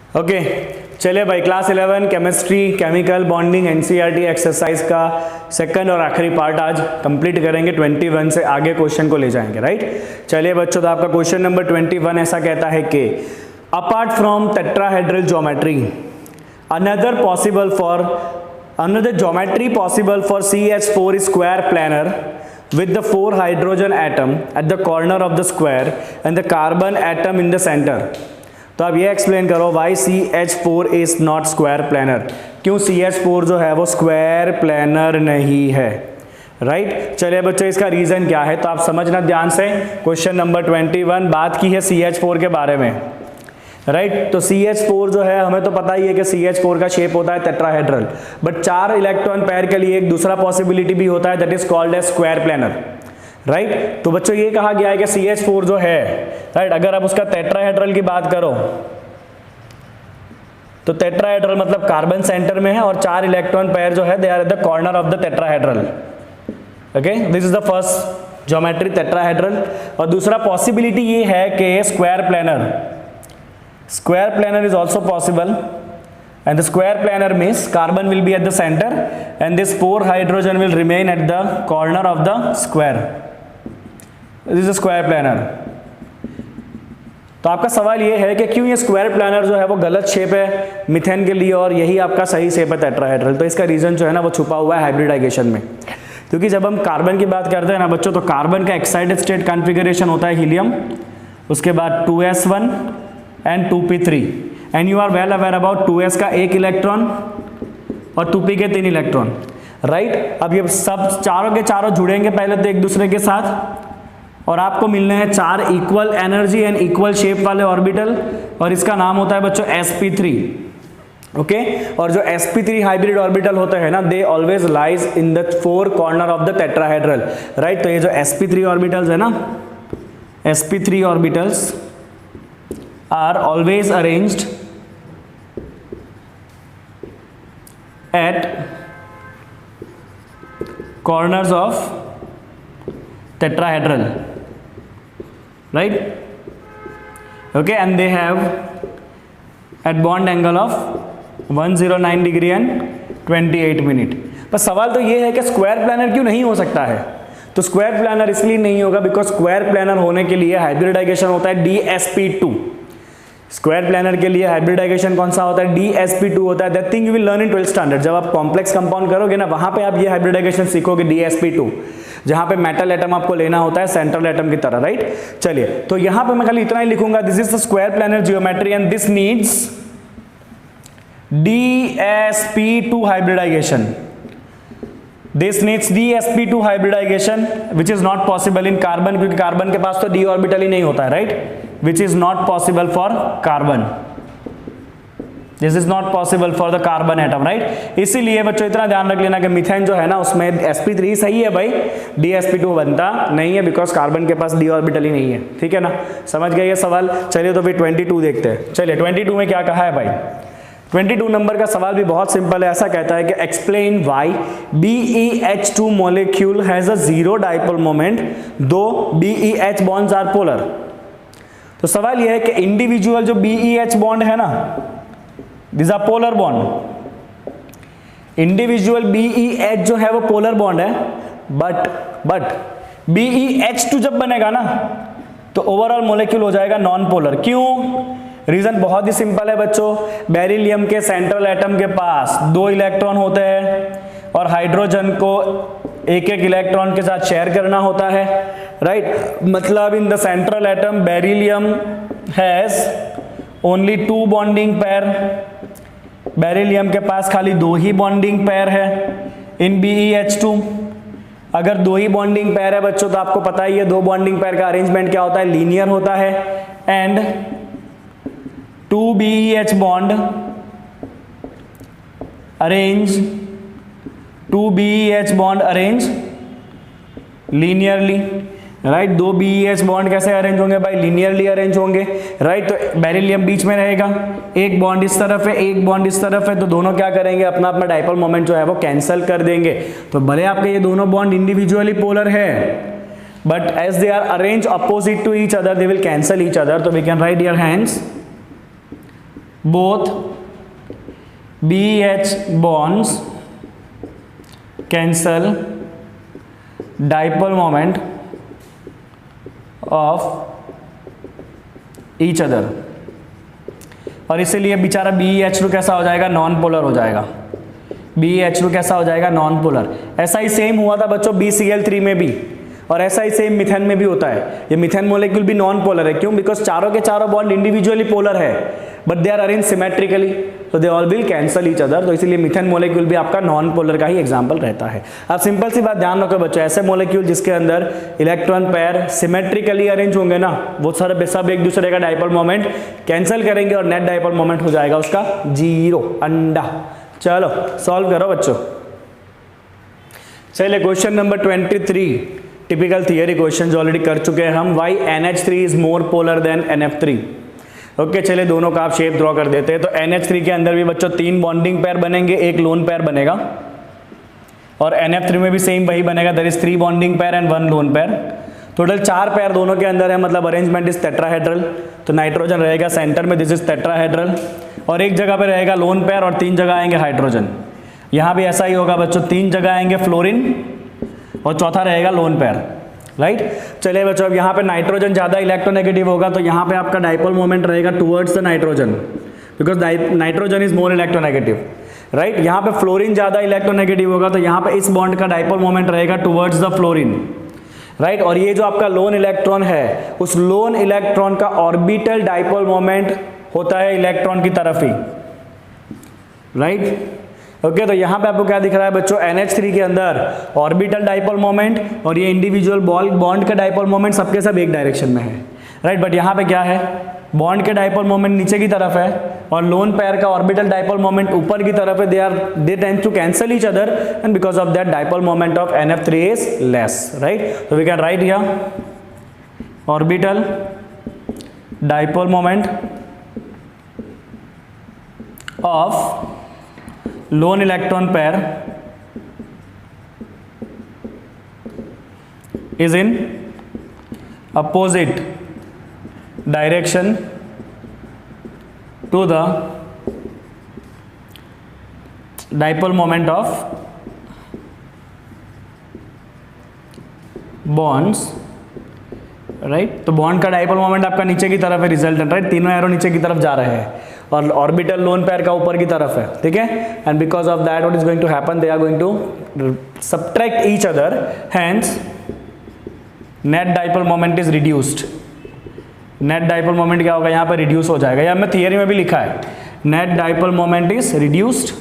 Okay चलिए भाई, class 11 chemistry chemical bonding NCERT exercise का सेकंड और आखिरी पार्ट आज कंप्लीट करेंगे। 21 से आगे क्वेश्चन को ले जाएंगे, राइट। चलिए बच्चों, तो आपका क्वेश्चन नंबर 21 ऐसा कहता है कि apart from tetrahedral geometry another geometry possible for CH4 square planar with the 4 hydrogen atom at the corner of the square and the carbon atom in the center। तो आप ये एक्सप्लेन करो why CH4 is not square planar, क्यों CH4 जो है वो square planar नहीं है, राइट। चलिए बच्चों, इसका रीजन क्या है तो आप समझना ध्यान से। क्वेश्चन नंबर 21 बात की है CH4 के बारे में, राइट। तो CH4 जो है, हमें तो पता ही है कि CH4 का शेप होता है टेट्राहेड्रल, बट 4 इलेक्ट्रॉन पेयर के लिए एक दूसरा पॉसिबिलिटी भी होता है, that is called as square planar, right. तो बच्चों ये कहा गया है कि CH4 जो है, राइट, अगर आप उसका टेट्राहेड्रल की बात करो तो टेट्राहेड्रल मतलब कार्बन सेंटर में है और 4 इलेक्ट्रॉन पेयर जो है they are at the corner of the tetrahedral. Okay, this is the first geometry tetrahedral. और दूसरा पॉसिबिलिटी ये है कि square planar, square planar is also possible, and the square planar means carbon will be at the center and this 4 hydrogen will remain at the corner of the square. This is a square planar। तो आपका सवाल ये है कि क्यों ये square planar जो है वो गलत शेप है मीथेन के लिए और यही आपका सही शेप है टेट्राहेड्रल। तो इसका रीजन जो है ना वो छुपा हुआ है हाइब्रिडाइजेशन में, क्योंकि जब हम कार्बन की बात करते हैं ना बच्चों, तो कार्बन का एक्साइटेड स्टेट कॉन्फ़िगरेशन होता है हीलियम, उसके बाद 2s1 and 2p3 and you are well aware about 2s का 1 इलेक्ट्रॉन और 2p के 3 इलेक्ट्रॉन, राइट। अब ये सब चारों के चारों जुड़ेंगे पहले तो एक दूसरे के साथ और आपको मिलने हैं 4 equal energy and equal shape वाले ऑर्बिटल और इसका नाम होता है बच्चों sp3। ओके, और जो sp3 हाइब्रिड ऑर्बिटल होते हैं ना, they always lies in the 4 corner of the tetrahedral, right. तो ये जो sp3 ऑर्बिटल्स है ना, sp3 orbitals are always arranged at corners of tetrahedral, right? Okay, and they have at bond angle of 109 degree and 28 minute। पर सवाल तो ये है कि स्क्वायर प्लानर क्यों नहीं हो सकता है। तो स्क्वायर प्लानर इसलिए नहीं होगा बिकॉज स्क्वायर प्लानर होने के लिए हाइब्रिडाइजेशन होता है DsP2। स्क्वायर प्लानर के लिए हाइब्रिडाइजेशन कौन सा होता है, DsP2 होता है। That thing you will learn in 12th standard. जब आप कॉम्प्लेक्स कंपाउंड करोगे ना, वहां पे आप ये हाइब्रिडाइजेशन सीखोगे DsP2, जहां पे मेटल एटम आपको लेना होता है सेंट्रल एटम की तरह, राइट। चलिए, तो यहां पे मैं खाली इतना ही लिखूंगा, this is the square planar geometry and this needs DsP2 hybridization। This needs DsP2 hybridization which is not possible in carbon, क्योंकि कार्बन के पास तो d ऑर्बिटल ही नहीं होता है, right, which is not possible for carbon। This is not possible for the carbon atom, right। इसीलिए बच्चों इतना ध्यान रख लेना कि मीथेन जो है ना उसमें sp3 सही है भाई, DsP2 बनता नहीं है बिकॉज कार्बन के पास d ऑर्बिटल ही नहीं है, ठीक है ना। समझ गए ये सवाल। चलिए तो फिर 22 देखते हैं। चलिए 22 में क्या कहा है भाई। 22 नंबर का सवाल भी बहुत सिंपल है। ऐसा कहता है कि explain why BeH2 molecule has a 0 dipole moment दो BeH बॉन्ड्स आर पोलर। तो सवाल यह है कि इंडिविजुअल जो BeH बॉन्ड है ना, this are polar bond. Individual BeH जो है वो पोलर बॉन्ड है, बट BeH2 जब बनेगा ना तो ओवरऑल मॉलिक्यूल हो जाएगा नॉन पोलर। क्यों? रीजन बहुत ही सिंपल है बच्चों। बेरिलियम के सेंट्रल एटम के पास 2 इलेक्ट्रॉन होते हैं और हाइड्रोजन को एक इलेक्ट्रॉन के साथ शेयर करना होता है, राइट। मतलब in the central atom beryllium has only 2 bonding pair. Beryllium के पास खाली 2 ही बॉन्डिंग पेयर है इन BeH2। अगर 2 ही बॉन्डिंग पेयर है बच्चों तो आपको पता ही है 2 बॉन्डिंग पेयर का अरेंजमेंट क्या होता है, लीनियर होता है। And 2 BeH bond arrange linearly, right. 2 BeH bond कैसे अरेंज होंगे भाई, लीनियरली अरेंज होंगे, राइट। तो बेरिलियम बीच में रहेगा, एक बॉन्ड इस तरफ है एक बॉन्ड इस तरफ है, तो दोनों क्या करेंगे, अपना अपना डाइपोल मोमेंट जो है वो कैंसिल कर देंगे। तो भले आपके ये दोनों बॉन्ड इंडिविजुअली पोलर है, but as they are arrange opposite to each other they will cancel each other. तो we can write your hands both BH bonds cancel dipole moment of each other, और इसीलिए बेचारा BeH2 कैसा हो जाएगा, non polar हो जाएगा। BeH2 कैसा हो जाएगा, नॉन पोलर। ऐसा ही सेम हुआ था बच्चों BCl3 में भी, और ऐसा ही सेम मिथेन में भी होता है। ये मिथेन मोलेक्यूल भी नॉन पोलर है, क्यों? बिकॉज चारों के चारों बॉन्ड इंडिविजुअली पोलर है, but they are arrange symmetrically, तो they all will cancel each other. तो इसीलिए मिथेन मोलेक्यूल भी आपका नॉन पोलर का ही एग्जांपल रहता है। अब सिंपल सी बात ध्यान रखो बच्चों, ऐसे मोलेक्यूल जिसके अंदर इलेक्ट्रॉन पेयर सिमेट्रिकली अरेंज होंगे ना, वो सारे सब एक दूसरे का डाइपोल मोमेंट कैंसिल करेंगे और नेट डाइपोल मोमेंट हो जाएगा उसका 0, अंडा। चलो सॉल्व करो बच्चों। चलिए question number 23, typical theory question जो ऑलरेडी कर चुके हैं हम। Why NH3 is more polar than NF3। Okay चलिए दोनों का आप शेप ड्रॉ कर देते हैं। तो NH3 के अंदर भी बच्चों 3 बॉन्डिंग पेयर बनेंगे, एक लोन पेयर बनेगा, और NF3 में भी सेम वही बनेगा, that is 3 bonding pair and 1 lone pair. Total 4 pair दोनों के अंदर है, मतलब अरेंजमेंट इज टेट्राहेड्रल। तो नाइट्रोजन रहेगा सेंटर में, दिस इज टेट्राहेड्रल, और एक जगह पे रहेगा लोन पेयर और 3 जगह आएंगे हाइड्रोजन। यहाँ भी ऐसा ही होगा बच्चों, 3 जगह आएंगे फ्लोरीन और चौथा रहेगा लोन पेयर, राइट। चलिए बच्चों अब यहाँ पे नाइट्रोजन ज़्यादा इलेक्ट्रोनेगेटिव होगा, तो यहाँ पे आपका डाइपोल मोमेंट रहेगा towards the nitrogen, because nitrogen is more electronegative, right. यहाँ पे फ्लोरीन ज़्यादा इलेक्ट्रोनेगेटिव होगा, तो यहाँ पे इस बॉन्ड का डाइपोल मोमेंट रहेगा टुवर्ड्स द फ्लोरीन, राइट। और ये जो आपका लोन इलेक्ट्रॉन है, उस लोन इलेक्ट्रॉन का ऑर्बिटल डाइपोल मोमेंट होता है इलेक्ट्रॉन की तरफ ही, राइट। ओके तो यहाँ पे आपको क्या दिख रहा है बच्चों, NH3 के अंदर ऑर्बिटल डाइपोल मोमेंट और ये इंडिविजुअल बॉन्ड का डाइपोल मोमेंट सबके सब एक डायरेक्शन में है, राइट। बट यहाँ पे क्या है, बॉन्ड के डाइपोल मोमेंट नीचे की तरफ है और लोन पेयर का ऑर्बिटल डाइपोल मोमेंट ऊपर की तरफ है। They tend to cancel each other and because of that dipole moment of NF3 is less, right. तो we can write here orbital dipole moment of lone electron pair is in opposite direction to the dipole moment of bonds, right. तो bond का dipole moment आपका नीचे की तरफ है, resultant, right. तीनों arrow नीचे की तरफ जा रहे हैं और ऑर्बिटल लोन पेयर का ऊपर की तरफ है, ठीक है। And because of that what is going to happen, they are going to subtract each other, hence net dipole moment is reduced. Net dipole moment क्या होगा, यहाँ पर रिड्यूस हो जाएगा, या मैं थियरी में भी लिखा है, net dipole moment is reduced.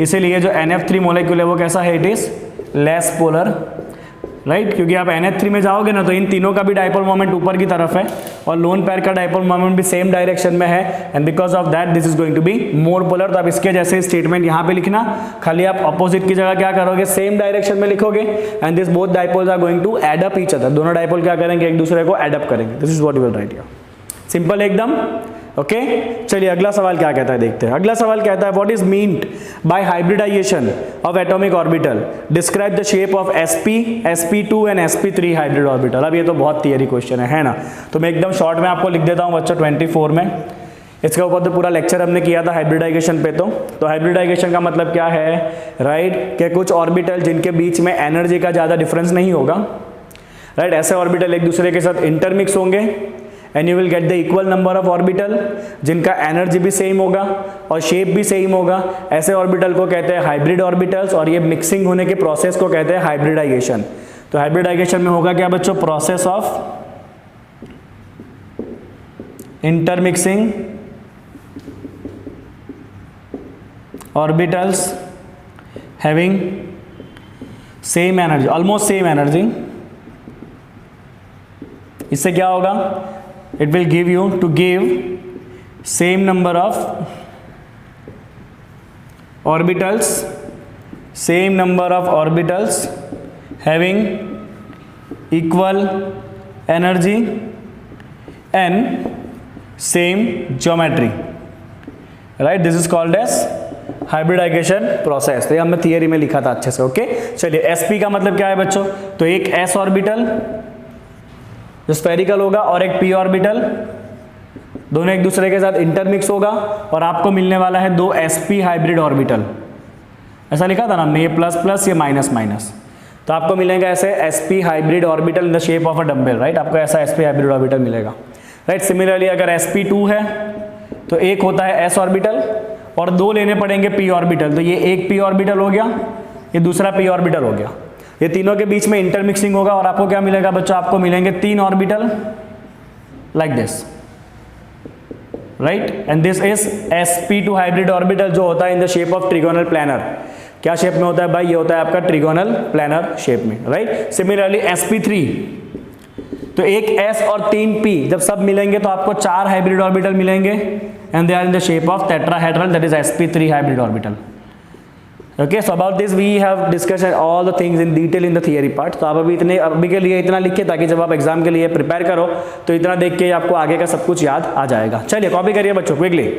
इसीलिए जो NF3 मोलेक्यूल है वो कैसा है, it is less polar, right. क्योंकि आप NH3 में जाओगे ना तो इन तीनों का भी डाइपोल मोमेंट ऊपर की तरफ है और लोन पेयर का डाइपोल मोमेंट भी सेम डायरेक्शन में है, and because of that this is going to be more polar. तो आप इसके जैसे स्टेटमेंट यहाँ पे लिखना, खाली आप अपोजिट की जगह क्या करोगे, सेम डायरेक्शन में लिखोगे, and this both dipoles are going to add up each other. दोनों डाइपोल क्या करेंगे, एक दूसरे को एड अप करेंगे। This is what you will write here, simple एकदम, ओके। चलिए अगला सवाल क्या कहता है देखते हैं। अगला सवाल कहता है what is meant by hybridisation of atomic orbital, describe the shape of sp, sp2 and sp3 hybrid orbital. अब ये तो बहुत थियरी क्वेश्चन है ना, तो मैं एकदम शॉर्ट में आपको लिख देता हूँ बच्चों 24 में। इसके ऊपर तो पूरा लेक्चर हमने किया था हाइब्रिडाइजेशन पे। तो हाइब्रिडाइजेशन का मतलब क्या है, राइट, कि कुछ ऑर्बिटल जिनके बीच में एनर्जी का ज़्यादा डिफरेंस नहीं होगा, राइट, ऐसे ऑर्बिटल एक दूसरे के साथ इंटरमिक्स होंगे and you will get the equal number of orbital जिनका एनर्जी भी सेम होगा और शेप भी सेम होगा। ऐसे ऑर्बिटल को कहते हैं हाइब्रिड ऑर्बिटल्स, और ये मिक्सिंग होने के प्रोसेस को कहते हैं हाइब्रिडाइजेशन। तो हाइब्रिडाइजेशन में होगा क्या बच्चों, process of intermixing orbitals having same energy, almost same energy. इससे क्या होगा, it will give you to give same number of orbitals, same number of orbitals having equal energy and same geometry, right. This is called as hybridisation process. तो ये हमने theory में लिखा था अच्छे से, ओके। चलिए sp का मतलब क्या है बच्चों, तो एक s ऑर्बिटल जो स्फेरिकल होगा और एक p ऑर्बिटल दोनों एक दूसरे के साथ इंटरमिक्स होगा और आपको मिलने वाला है 2 sp हाइब्रिड ऑर्बिटल। ऐसा लिखा था ना, ये प्लस प्लस ये माइनस माइनस, तो आपको मिलेगा ऐसे sp hybrid orbital in the shape of a dumbbell, right. आपको ऐसा sp हाइब्रिड ऑर्बिटल मिलेगा, राइट। सिमिलरली अगर sp2 है तो एक होता है s ऑर्बिटल और 2 लेने पड़ेंगे p ऑर्बिटल, तो ये एक p ऑर्बिटल हो गया, ये दूसरा p ऑर्बिटल हो गया। ये तीनों के बीच में इंटरमिक्सिंग होगा और आपको क्या मिलेगा बच्चों, आपको मिलेंगे 3 orbital like this, right. And this is sp2 hybrid orbital जो होता है in the shape of trigonal planar. क्या शेप में होता है भाई, ये होता है आपका ट्रिगोनल प्लानर शेप में, राइट। सिमिलरली sp3, तो एक s और 3 p जब सब मिलेंगे तो आपको 4 हाइब्रिड ऑर्बिटल मिलेंगे and they are in the shape of tetrahedral, that is sp3 hybrid orbital. Okay, so about this we have discussed all the things in detail in the theory part. तो आप अभी के लिए इतना लिखिए ताकि जब आप एग्जाम के लिए प्रिपेयर करो तो इतना देख के आपको आगे का सब कुछ याद आ जाएगा। चलिए कॉपी करिए बच्चों क्विकली।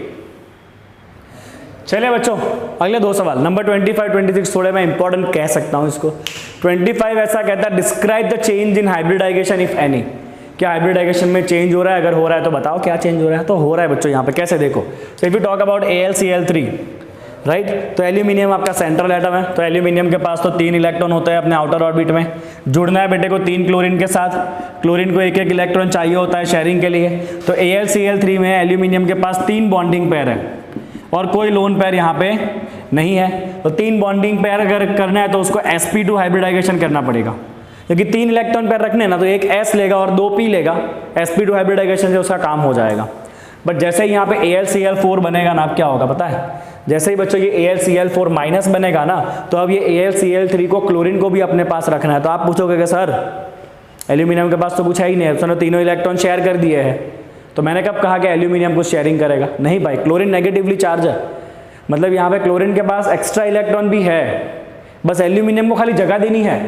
चलिए बच्चों अगले 2 सवाल, नंबर 25, 26 थोड़े मैं इंपॉर्टेंट कह सकता हूं इसको। 25 ऐसा कहता है describe the change in hybridisation if any. क्या हाइब्रिडाइजेशन में चेंज हो रहा है, अगर हो रहा है तो बताओ क्या चेंज हो रहा है। तो हो रहा है बच्चों यहाँ पे, कैसे देखो। So if you talk about AlCl3, right, तो एल्यूमिनियम आपका सेंट्रल एटम है, तो एल्यूमिनियम के पास तो 3 इलेक्ट्रॉन होते हैं अपने आउटर ऑर्बिट में। जुड़ना है बेटे को 3 क्लोरीन के साथ, क्लोरीन को एक एक इलेक्ट्रॉन चाहिए होता है शेयरिंग के लिए। तो AlCl3 में एल्यूमिनियम के पास 3 बॉन्डिंग पेयर है और कोई लोन पेयर यहाँ पे नहीं है। तो 3 बॉन्डिंग पेयर अगर करना है तो उसको sp2 हाइब्रिडाइजेशन करना पड़ेगा, क्योंकि 3 इलेक्ट्रॉन पेयर रखने ना तो एक s लेगा और 2 p लेगा, sp2 हाइब्रिडाइजेशन से उसका काम हो जाएगा। बट जैसे ही यहाँ पे AlCl4 बनेगा ना, अब क्या होगा पता है, जैसे ही बच्चों ये AlCl4 माइनस बनेगा ना, तो अब ये AlCl3 को क्लोरीन को भी अपने पास रखना है। तो आप पूछोगे कि सर एल्यूमिनियम के पास तो कुछ है ही नहीं है, उसने तीनों इलेक्ट्रॉन शेयर कर दिए हैं। तो मैंने कब कहा कि एल्यूमिनियम कुछ शेयरिंग करेगा, नहीं भाई, क्लोरीन नेगेटिवली चार्ज है, मतलब यहाँ पे क्लोरीन के पास एक्स्ट्रा इलेक्ट्रॉन भी है, बस एल्यूमिनियम को खाली जगह देनी है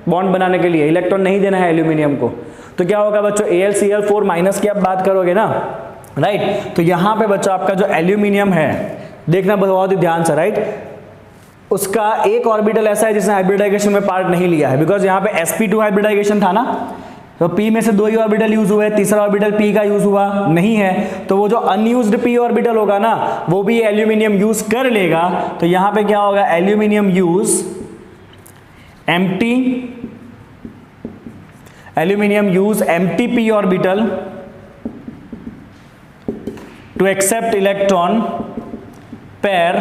बॉन्ड बनाने के लिए, इलेक्ट्रॉन नहीं देना है एल्यूमिनियम को। तो क्या होगा बच्चों, AlCl4 माइनस की आप बात करोगे ना, राइट, तो यहाँ पे बच्चों आपका जो एल्यूमिनियम है, देखना बहुत ही ध्यान से, राइट, उसका एक ऑर्बिटल ऐसा है जिसने हाइब्रिडाइजेशन में पार्ट नहीं लिया है, बिकॉज यहाँ पे sp2 हाइब्रिडाइजेशन था ना, तो p में से 2 ही ऑर्बिटल यूज हुए, तीसरा ऑर्बिटल p का यूज हुआ नहीं है, तो वो जो अनयूज्ड p ऑर्बिटल होगा ना वो भी एल्यूमिनियम यूज कर लेगा। तो यहाँ पे क्या होगा, aluminium use empty p orbital to accept electron pair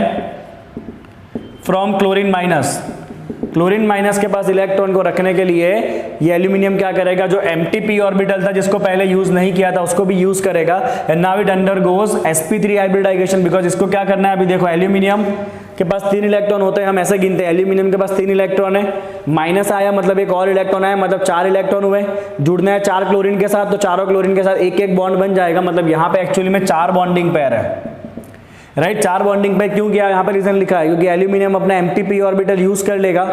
from chlorine minus। Chlorine minus के पास इलेक्ट्रॉन को रखने के लिए ये एल्यूमिनियम क्या करेगा, जो एम्प्टी p ऑर्बिटल था जिसको पहले यूज नहीं किया था उसको भी यूज करेगा। And now it undergoes sp3 hybridisation, because इसको क्या करना है, अभी देखो एल्यूमिनियम के पास 3 इलेक्ट्रॉन होते हैं, हम ऐसे गिनते हैं, एल्यूमिनियम के पास 3 इलेक्ट्रॉन है, माइनस आया मतलब एक और इलेक्ट्रॉन आया, मतलब 4 इलेक्ट्रॉन हुए, जुड़ना है 4 क्लोरीन के साथ, तो चारों क्लोरीन के साथ एक एक बॉन्ड बन जाएगा, मतलब यहाँ पे एक्चुअली में 4 बॉन्डिंग पेयर है, राइट। 4 बॉन्डिंग पेयर क्यों किया, यहाँ पर रीजन लिखा है, क्योंकि एल्यूमिनियम अपना एम्प्टी p ऑर्बिटल यूज कर लेगा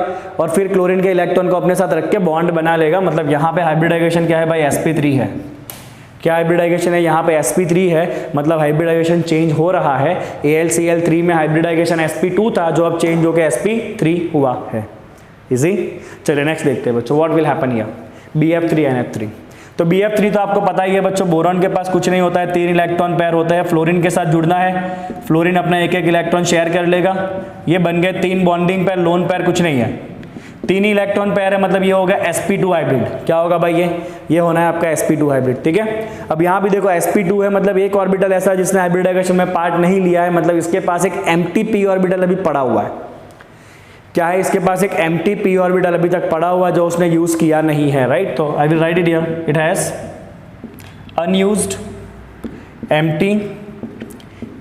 और फिर क्लोरीन के इलेक्ट्रॉन को अपने साथ रख के बॉन्ड बना लेगा, मतलब यहाँ पे हाइब्रिडाइजेशन क्या है भाई, sp3 है। क्या हाइब्रिडाइजेशन है, यहाँ पे sp3 है, मतलब हाइब्रिडाइजेशन चेंज हो रहा है। AlCl3 में हाइब्रिडाइजेशन sp2 था जो अब चेंज होकर sp3 हुआ है। इजी, चलिए नेक्स्ट देखते हैं बच्चों, what will happen here, BF3NF3। तो BF3 तो आपको पता ही है बच्चों, बोरॉन के पास कुछ नहीं होता है, 3 इलेक्ट्रॉन पेयर होता है, फ्लोरीन के साथ जुड़ना है, फ्लोरीन अपना एक एक इलेक्ट्रॉन शेयर कर लेगा, ये बन गए 3 बॉन्डिंग पेयर, लोन पेयर कुछ नहीं है, 3 ही इलेक्ट्रॉन पेयर है, मतलब ये होगा sp2 हाइब्रिड। क्या होगा भाई, ये होना है आपका sp2 हाइब्रिड, ठीक है। अब यहाँ भी देखो sp2 है, मतलब एक ऑर्बिटल ऐसा है जिसने हाइब्रिडाइजेशन में पार्ट नहीं लिया है, मतलब इसके पास एक एम्प्टी p ऑर्बिटल अभी पड़ा हुआ है। क्या है, इसके पास एक एम्प्टी p ऑर्बिटल अभी तक पड़ा हुआ जो उसने यूज किया नहीं है, राइट। तो I will write it here, it has unused empty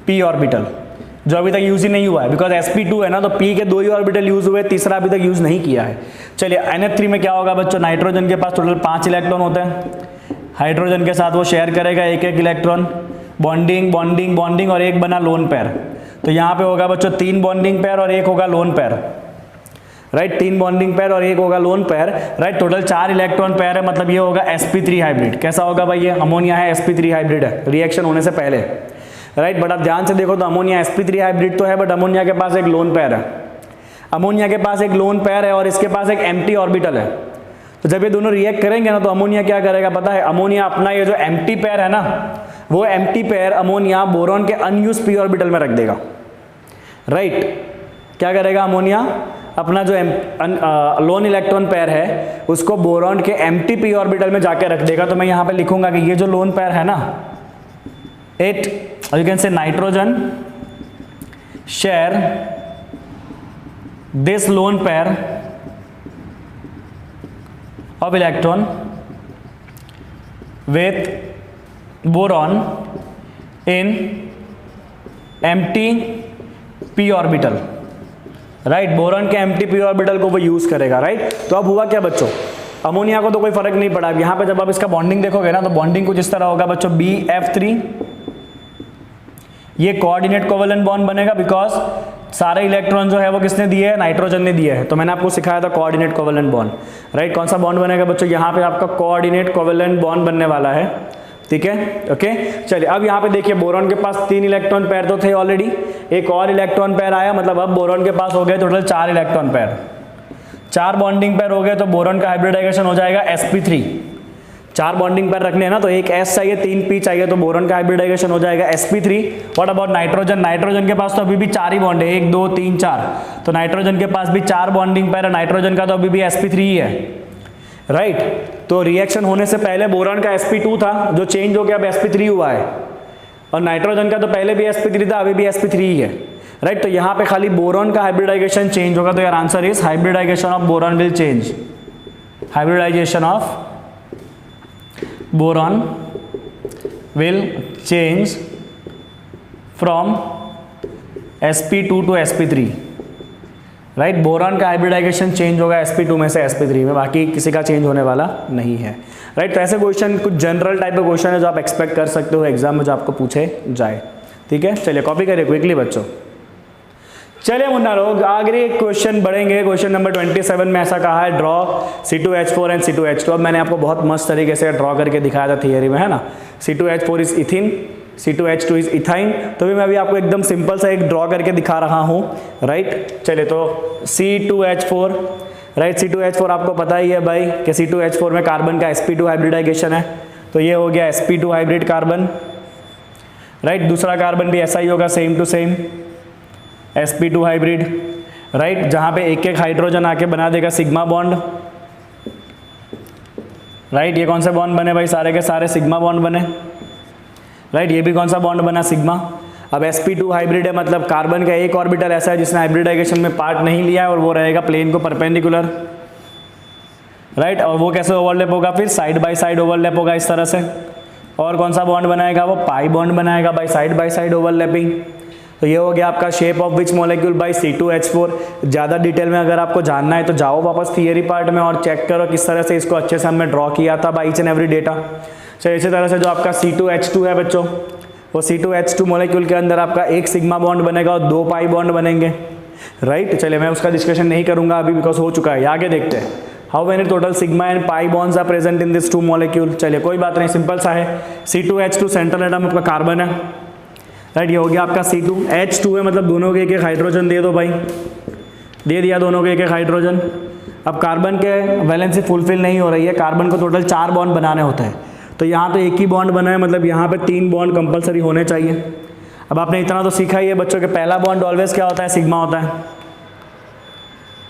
p orbital जो अभी तक यूज ही नहीं हुआ है, बिकॉज sp2 है ना, तो p के 2 ही ऑर्बिटल यूज हुए, तीसरा अभी तक यूज नहीं किया है। चलिए NF3 में क्या होगा बच्चों, नाइट्रोजन के पास टोटल 5 इलेक्ट्रॉन होते हैं, हाइड्रोजन के साथ वो शेयर करेगा एक एक इलेक्ट्रॉन, बॉन्डिंग बॉन्डिंग बॉन्डिंग और एक बना लोन पेयर। तो यहाँ पे होगा बच्चों 3 बॉन्डिंग पेयर और एक होगा lone pair, right, 3 bonding pair और एक होगा lone pair, right, total 4 electron pair है, मतलब ये होगा sp3 हाइब्रिड। कैसा होगा भाई, ये अमोनिया है, sp3 हाइब्रिड है, रिएक्शन होने से पहले, राइट। बट आप ध्यान से देखो तो अमोनिया sp3 हाइब्रिड तो है, बट अमोनिया के पास एक लोन पेयर है, अमोनिया के पास एक लोन पेयर है और इसके पास एक एम्प्टी ऑर्बिटल है। तो जब ये दोनों रिएक्ट करेंगे ना, तो अमोनिया क्या करेगा पता है, अमोनिया अपना ये जो एम्प्टी पेयर है ना, वो एम्प्टी पेयर अमोनिया बोरॉन के अनयूज्ड पी ऑर्बिटल में रख देगा, राइट। क्या करेगा अमोनिया, अपना जो लोन इलेक्ट्रॉन पेयर है उसको बोरॉन के एम्प्टी पी ऑर्बिटल में जाके रख देगा। तो मैं यहां पे लिखूंगा कि ये जो लोन पेयर है ना, it you can say nitrogen share this lone pair of electron with boron in empty P orbital, right. Boron के एम्प्टी पी ऑर्बिटल को वो यूज करेगा, राइट। तो अब हुआ क्या बच्चों, अमोनिया को तो कोई फर्क नहीं पड़ा। यहां पे जब आप इसका बॉन्डिंग देखोगे ना, तो बॉन्डिंग कुछ इस तरह होगा बच्चों, BF3, ये कोऑर्डिनेट कोवेलेंट बॉन्ड बनेगा बिकॉज सारे इलेक्ट्रॉन जो है वो किसने दिए है, नाइट्रोजन ने दिए है। तो मैंने आपको सिखाया था कोऑर्डिनेट कोवेलेंट बॉन्ड, राइट। कौन सा बॉन्ड बनेगा बच्चों, यहाँ पे आपका कोऑर्डिनेट कोवेलेंट बॉन्ड बनने वाला है, ठीक है, ओके। चलिए अब यहाँ पे देखिए, बोरॉन के पास 3 इलेक्ट्रॉन पेयर तो थे ऑलरेडी, एक और इलेक्ट्रॉन पेयर आया, मतलब अब बोरॉन के पास हो गए total 4 electron pair, 4 bonding pair हो गए। तो बोरॉन का हाइब्रिडाइजेशन हो जाएगा sp3, 4 बॉन्डिंग पेयर रखने हैं ना, तो एक S चाहिए 3 P चाहिए, तो बोरॉन का हाइब्रिडाइजेशन हो जाएगा sp3। What about nitrogen, nitrogen के पास तो अभी भी 4 ही बॉन्ड है, 1 2 3 4, तो नाइट्रोजन के पास भी 4 बॉन्डिंग पेयर है, नाइट्रोजन का तो अभी भी sp3 ही है, राइट। तो रिएक्शन होने से पहले बोरॉन का sp2 था जो चेंज हो गया, अब sp3 हुआ है, और नाइट्रोजन का तो पहले भी sp3 था, अभी भी sp3 ही है, राइट। तो यहाँ पे खाली बोरॉन का हाइब्रिडाइजेशन चेंज होगा। तो यार answer is hybridisation of boron will change, hybridisation of boron will change from sp2 to sp3, right. Boron का हाइब्रिडाइजेशन चेंज होगा sp2 में से sp3 में, बाकी किसी का चेंज होने वाला नहीं है, राइट। तो ऐसे क्वेश्चन कुछ जनरल टाइप के क्वेश्चन है जो आप एक्सपेक्ट कर सकते हो एग्जाम में, जो आपको पूछे जाए, ठीक है। चलिए कॉपी करिए क्विकली बच्चों। चलिए मुन्ना लोग आगे क्वेश्चन बढ़ेंगे। क्वेश्चन नंबर 27 में ऐसा कहा है, ड्रॉ C2H4 एंड C2H2। अब मैंने आपको बहुत मस्त तरीके से ड्रॉ करके दिखाया था थियरी में, है ना। C2H4 is इथिन, C2H2 is ethyne. तो भी मैं अभी आपको एकदम सिंपल सा एक ड्रॉ करके दिखा रहा हूँ, राइट। चलिए तो C2H4, राइट। C2H4 आपको पता ही है भाई कि C2H4 में कार्बन का sp2 हाइब्रिडाइजेशन है, तो ये हो गया sp2 हाइब्रिड कार्बन, राइट। दूसरा कार्बन भी ऐसा ही होगा, same to same sp2 hybrid, right. जहां पे एक एक हाइड्रोजन आके बना देगा सिग्मा बॉन्ड, राइट। ये कौन सा बॉन्ड बने भाई, सारे के सारे सिग्मा बॉन्ड बने, राइट। ये भी कौन सा बॉन्ड बना, सिग्मा। अब sp2 हाइब्रिड है, मतलब कार्बन का एक ऑर्बिटल ऐसा है जिसने हाइब्रिडाइजेशन में पार्ट नहीं लिया है और वो रहेगा प्लेन को परपेंडिकुलर, राइट। और वो कैसे ओवरलैप होगा, फिर साइड बाय साइड ओवरलैप होगा इस तरह से। और कौन सा बॉन्ड बनाएगा, वो पाई बॉन्ड बनाएगा बाय साइड ओवरलैपिंग। तो ये हो गया आपका shape of which molecule by C2H4। ज़्यादा डिटेल में अगर आपको जानना है तो जाओ वापस थियरी पार्ट में और चेक करो किस तरह से इसको अच्छे से हमने ड्रॉ किया था by each and every data. चलिए इसी तरह से जो आपका C2H2 है बच्चों, वो C2H2 मॉलिक्यूल के अंदर आपका एक सिग्मा बॉन्ड बनेगा और 2 पाई बॉन्ड बनेंगे, राइट। चलिए मैं उसका डिस्कशन नहीं करूंगा अभी बिकॉज हो चुका है। आगे देखते हैं, how many total sigma and pi bonds are present in this 2 molecule. चलिए कोई बात नहीं, सिंपल सा है। C2H2 सेंट्रल एटम आपका कार्बन है, राइट। ये हो गया आपका C2, H2 है, मतलब दोनों के एक एक हाइड्रोजन दे दो भाई, दे दिया दोनों के एक एक हाइड्रोजन। अब कार्बन के वैलेंसी फुलफिल नहीं हो रही है, कार्बन को टोटल 4 बॉन्ड बनाने होते हैं, तो यहाँ तो एक ही बॉन्ड बना है, मतलब यहाँ पे 3 बॉन्ड कंपलसरी होने चाहिए। अब आपने इतना तो सीखा ही है बच्चों के पहला बॉन्ड ऑलवेज क्या होता है, सिग्मा होता है,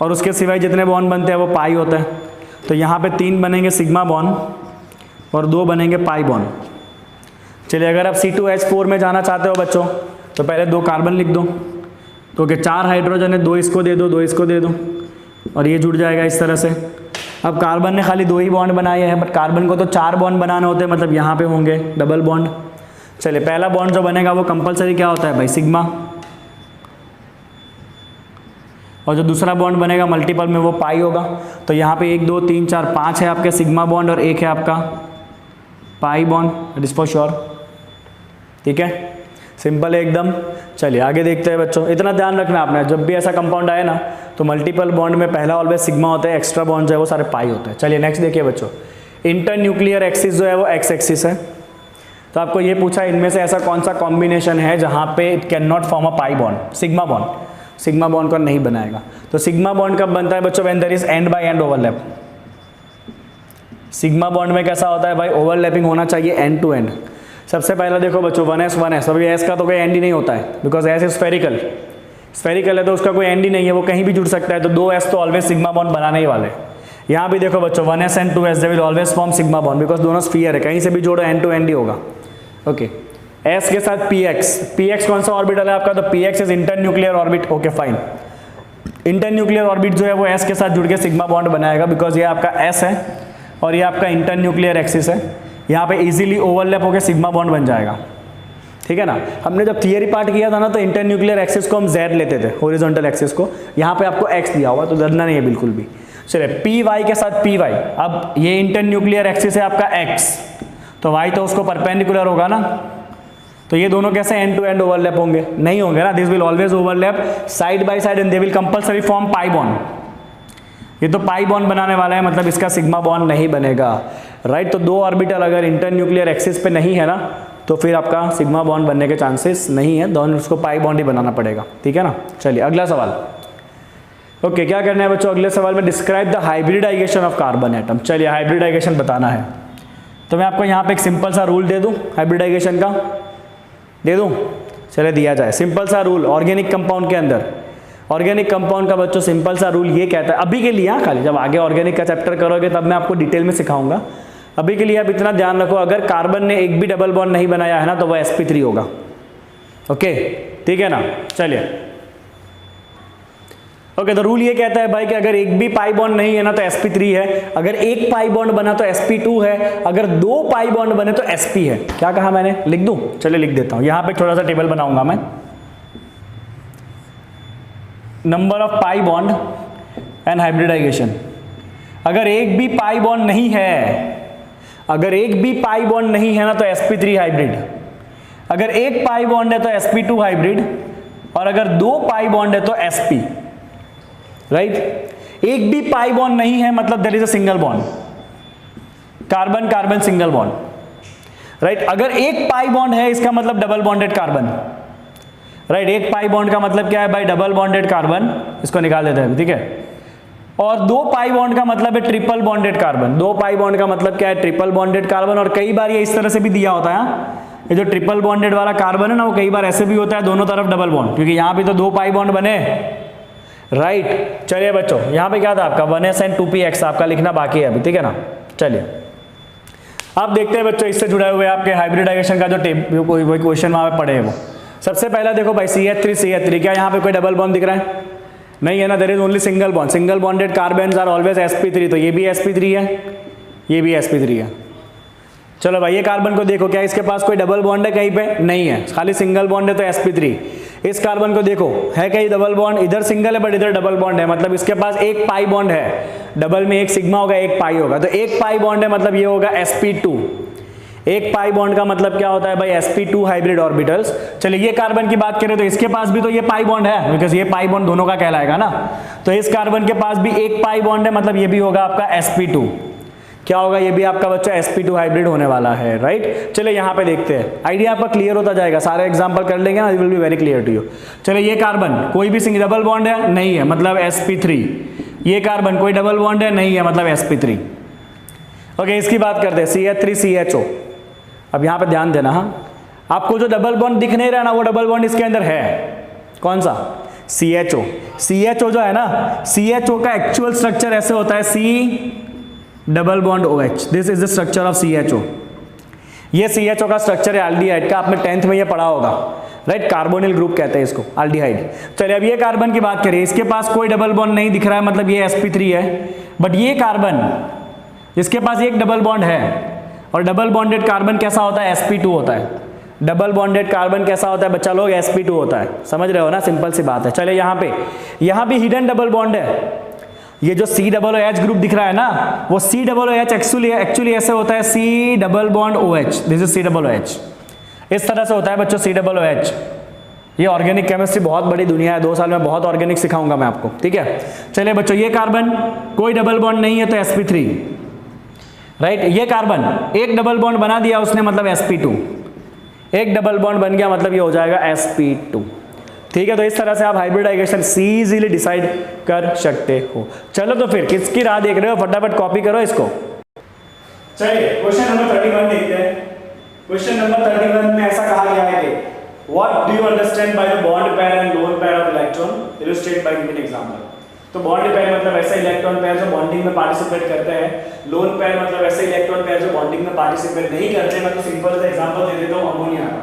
और उसके सिवाय जितने बॉन्ड बनते हैं वो पाई होता है। तो यहाँ पे 3 बनेंगे सिग्मा बॉन्ड और 2 बनेंगे पाई बॉन्ड। चलिए अगर आप C2H4 में जाना चाहते हो बच्चों तो पहले 2 कार्बन लिख दो, क्योंकि 4 हाइड्रोजन है, 2 इसको दे दो, 2 इसको दे दो, और ये जुड़ जाएगा इस तरह से। अब कार्बन ने खाली 2 ही बॉन्ड बनाए हैं, बट कार्बन को तो 4 बॉन्ड बनाने होते हैं, मतलब यहाँ पे होंगे डबल बॉन्ड। चलिए पहला बॉन्ड जो बनेगा वो कंपलसरी क्या होता है भाई, सिग्मा, और जो दूसरा बॉन्ड बनेगा मल्टीपल में वो पाई होगा। तो यहाँ पे 1 2 3 4 5 है आपके सिग्मा बॉन्ड और 1 है आपका pi bond, it is for sure, ठीक है, सिंपल है एकदम। चलिए आगे देखते हैं बच्चों, इतना ध्यान रखना आपने, जब भी ऐसा कंपाउंड आए ना तो मल्टीपल बॉन्ड में पहला ऑलवेज सिग्मा होता है, एक्स्ट्रा बॉन्ड जो है वो सारे पाई होते हैं। चलिए नेक्स्ट देखिए बच्चों, इंटर न्यूक्लियर एक्सिस जो है वो एक्स एक्सिस है। तो आपको ये पूछा इनमें से ऐसा कौन सा कॉम्बिनेशन है जहाँ पे it can not form a pi bond, sigma bond, sigma bond को नहीं बनाएगा। तो सिग्मा बॉन्ड कब बनता है बच्चों, when there is end by end overlap. Sigma bond में कैसा होता है भाई, ओवरलैपिंग होना चाहिए एंड टू एंड। सबसे पहला देखो बच्चों 1s, अभी s का तो कोई एंड ही नहीं होता है, बिकॉज s स्फेरिकल है तो उसका कोई एंड ही नहीं है, वो कहीं भी जुड़ सकता है, तो 2s तो ऑलवेज सिग्मा बॉन्ड बनाने ही वाले। यहाँ भी देखो बच्चों 1s and 2s they will always form sigma bond, because दोनों स्फीयर है, कहीं से भी जोड़ो एंड टू एंड ही होगा। ओके, s के साथ px कौन सा ऑर्बिटल है आपका, तो px is inter nuclear orbit. Okay fine, inter nuclear orbit जो है वो s के साथ जुड़ के सिग्मा बॉन्ड बनाएगा, बिकॉज ये आपका s है और ये आपका इंटर न्यूक्लियर एक्सिस है, यहाँ पे इजीली ओवरलैप होकर सिग्मा बॉन्ड बन जाएगा। ठीक है ना, हमने जब थियरी पार्ट किया था ना तो इंटर न्यूक्लियर एक्सिस को हम z लेते थे, हॉरिजॉन्टल एक्सिस को, यहाँ पे आपको x दिया हुआ, तो डरना नहीं है बिल्कुल भी। चलिए py के साथ py, अब ये इंटर न्यूक्लियर एक्सिस है आपका x, तो y तो उसको परपेंडिकुलर होगा ना, तो ये दोनों कैसे एंड टू एंड ओवरलैप होंगे, नहीं होंगे ना, this will always overlap side by side and they will compulsory form pi bond. ये तो पाई बॉन्ड बनाने वाला है, मतलब इसका सिग्मा बॉन्ड नहीं बनेगा, राइट। तो दो ऑर्बिटल अगर इंटर न्यूक्लियर एक्सिस पे नहीं है ना, तो फिर आपका सिग्मा बॉन्ड बनने के चांसेस नहीं है, दोनों उसको पाई बॉन्ड ही बनाना पड़ेगा। ठीक है ना, चलिए अगला सवाल। ओके, क्या करना है बच्चों, अगले सवाल में describe the hybridisation of carbon atom. चलिए हाइब्रिडाइजेशन बताना है, तो मैं आपको यहाँ पे एक सिंपल सा रूल दे दूँ हाइब्रिडाइजेशन का, दे दूँ, चले दिया जाए। सिंपल सा रूल ऑर्गेनिक कंपाउंड के अंदर, ऑर्गेनिक कंपाउंड का बच्चों सिंपल सा रूल ये कहता है, अभी के लिए हाँ, खाली जब आगे ऑर्गेनिक का चैप्टर करोगे तब मैं आपको डिटेल में सिखाऊंगा, अभी के लिए आप इतना ध्यान रखो, अगर कार्बन ने एक भी डबल बॉन्ड नहीं बनाया है ना तो वह sp3 होगा। ओके, ठीक है ना, चलिए। ओके, तो रूल ये कहता है भाई कि अगर एक भी पाई बॉन्ड नहीं है ना तो sp3 है, अगर एक पाई बॉन्ड बना तो sp2 है, अगर दो पाई बॉन्ड बने तो sp है। क्या कहा मैंने, लिख दूं, चलिए लिख देता हूं, यहां पे थोड़ा सा टेबल बनाऊंगा मैं। Number of pi bond and hybridisation, अगर एक भी पाई बॉन्ड नहीं है, अगर एक भी पाई बॉन्ड नहीं है ना तो sp3 हाइब्रिड, अगर एक पाई बॉन्ड है तो sp2 हाइब्रिड, और अगर दो पाई बॉन्ड है तो sp, राइट। एक भी पाई बॉन्ड नहीं है मतलब there is a single bond, carbon carbon single bond, right. अगर एक पाई बॉन्ड है इसका मतलब डबल बॉन्डेड कार्बन, राइट। एक पाई बॉन्ड का मतलब क्या है भाई, डबल बॉन्डेड कार्बन, इसको निकाल देते हैं, ठीक है। और दो पाई बॉन्ड का मतलब है ट्रिपल बॉन्डेड कार्बन, दो पाई बॉन्ड का मतलब क्या है, ट्रिपल बॉन्डेड कार्बन। और कई बार ये इस तरह से भी दिया होता है, ये जो ट्रिपल बॉन्डेड वाला कार्बन है ना, वो कई बार ऐसे भी होता है दोनों तरफ डबल बॉन्ड, क्योंकि यहाँ पे तो दो पाई बॉन्ड बने, राइट। चलिए बच्चों, यहाँ पे क्या था आपका 1s एंड 2px आपका लिखना बाकी है अभी, ठीक है ना। चलिए आप देखते हैं बच्चों, इससे जुड़े हुए आपके हाइब्रिडाइजेशन का जो क्वेश्चन वहाँ पे पड़े हैं वो। सबसे पहला देखो भाई CH3, क्या यहाँ पे कोई डबल बॉन्ड दिख रहा है, नहीं है ना, there is only single bond, single bonded carbons are always sp3, तो ये भी sp3 है, ये भी sp3 है। चलो भाई, ये कार्बन को देखो, क्या इसके पास कोई डबल बॉन्ड है कहीं पे, नहीं है, खाली सिंगल बॉन्ड है तो sp3। इस कार्बन को देखो, है कहीं डबल बॉन्ड, इधर सिंगल है बट इधर डबल बॉन्ड है, मतलब इसके पास एक पाई बॉन्ड है, डबल में एक सिग्मा होगा एक पाई होगा, तो एक पाई बॉन्ड है मतलब ये होगा sp2। एक पाई बॉन्ड का मतलब क्या होता है भाई, sp2 हाइब्रिड ऑर्बिटल्स। चलिए ये कार्बन की बात करें तो इसके पास भी तो ये पाई बॉन्ड है, बिकॉज ये पाई बॉन्ड दोनों का कहलाएगा ना, तो इस कार्बन के पास भी एक पाई बॉन्ड है, मतलब ये भी होगा आपका sp2। क्या होगा, ये भी आपका बच्चा sp2 हाइब्रिड होने वाला है, राइट। चलिए यहाँ पे देखते हैं, आइडिया आपका क्लियर होता जाएगा, सारे एग्जांपल कर लेंगे ना, it will be very clear to you. चलिए ये कार्बन कोई भी सिंगल डबल बॉन्ड है, नहीं है, मतलब sp3। ये कार्बन कोई डबल बॉन्ड है, नहीं है, मतलब sp3। ओके, इसकी बात करते हैं CH3CHO। अब यहाँ पे ध्यान देना, हाँ, आपको जो डबल बॉन्ड दिख नहीं रहा ना, वो डबल बॉन्ड इसके अंदर है, कौन सा, CHO। CHO जो है ना, CHO का एक्चुअल स्ट्रक्चर ऐसे होता है, C double bond OH, this is the structure of CHO। ये CHO का स्ट्रक्चर है एल्डिहाइड का, आपने 10th में ये पढ़ा होगा, राइट। कार्बोनिल ग्रुप कहते हैं इसको, एल्डिहाइड। चलिए अब ये कार्बन की बात करें, इसके पास कोई डबल बॉन्ड नहीं दिख रहा है, मतलब ये sp3 है। बट ये कार्बन, इसके पास एक डबल बॉन्ड है, और डबल बॉन्डेड कार्बन कैसा होता है, sp2 होता है। डबल बॉन्डेड कार्बन कैसा होता है बच्चा लोग, sp2 होता है, समझ रहे हो ना, सिंपल सी बात है। चलिए यहाँ भी हिडन डबल बॉन्ड है, ये जो COOH ग्रुप दिख रहा है ना, वो COOH एक्चुअली ऐसे होता है, C double bond OH, this is COOH, इस तरह से होता है बच्चों COOH। ये ऑर्गेनिक केमिस्ट्री बहुत बड़ी दुनिया है, 2 साल में बहुत ऑर्गेनिक सिखाऊंगा मैं आपको, ठीक है। चलिए बच्चों, ये कार्बन कोई डबल बॉन्ड नहीं है तो sp3, राइट। ये कार्बन एक डबल बॉन्ड बना दिया उसने, मतलब sp2, एक डबल बॉन्ड बन गया मतलब ये हो जाएगा sp2, ठीक है। तो इस तरह से आप हाइब्रिडाइजेशन इजीली डिसाइड कर सकते हो। चलो तो फिर किसकी राह देख रहे हो, फटाफट कॉपी करो इसको। चलिए क्वेश्चन नंबर 31 देखते हैं। क्वेश्चन नंबर 31 में ऐसा कहा गया है कि what do you understand by the bond pair and lone pair of electron, illustrate bye given example. तो बॉन्ड पेयर मतलब ऐसा इलेक्ट्रॉन पेयर जो बॉन्डिंग में पार्टिसिपेट करते हैं, लोन पेयर मतलब ऐसे इलेक्ट्रॉन पेयर जो बॉन्डिंग में पार्टिसिपेट नहीं करते। मैं तो सिंपल सा एग्जांपल दे देता हूं अमोनिया का।